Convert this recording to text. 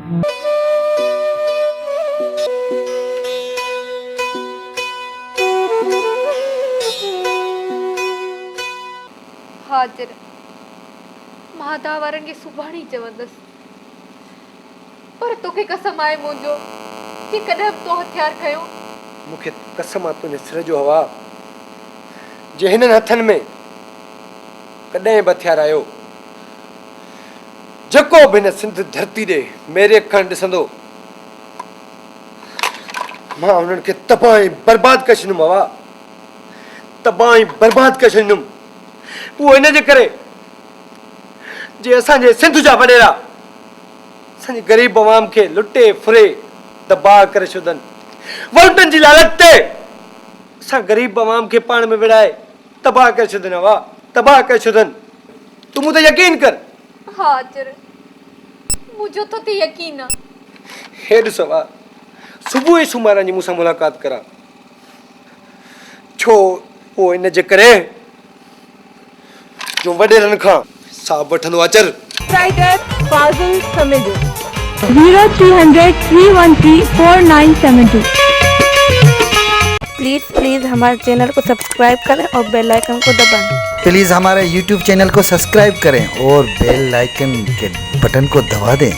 हाजिर माधा वारनि खे सुभाणे ई चवंदसि, पर तोखे कसम आहे मुंहिंजो कि कॾहिं बि तो हथियार खयो। मूंखे कसम आहे तुंहिंजे सिर जो हवा जे हिननि हथनि में कॾहिं बि हथियार आयो, जेको बि हिन सिंध धरती ॾे मेरे अखनि ॾिसंदो मां उन्हनि खे तबाह ऐं बर्बाद करे छॾींदुमि। हवा तबाह ऐं बर्बाद करे छॾींदुमि। उहो हिन जे करे जे असांजे सिंध जा वॾेरा असांजे ग़रीब अवाम खे लुटे फुरे तबाह करे छॾनि। वोटनि जी लालच ते असां ग़रीब अवाम खे पाण में विड़ाए तबाह करे छॾनि। हवा तबाह करे छॾनि। तूं मूं ते यकीन कर। हाजिर मुंहिंजो तो ते यकीन आहे। हे ॾिस हवा, सुबुह ई सुमारनि जी मूंसां मुलाक़ात करा छो उहो इन जे करे जो वॾेरनि खां साहब वठंदो अचर। राइटर फाजिल समेजो 0300 313 4972। प्लीज़ हमारे चैनल को सब्सक्राइब करें और बेल आइकन को दबाएं। प्लीज़ हमारे YouTube चैनल को सब्सक्राइब करें और बेल आइकन के बटन को दबा दें।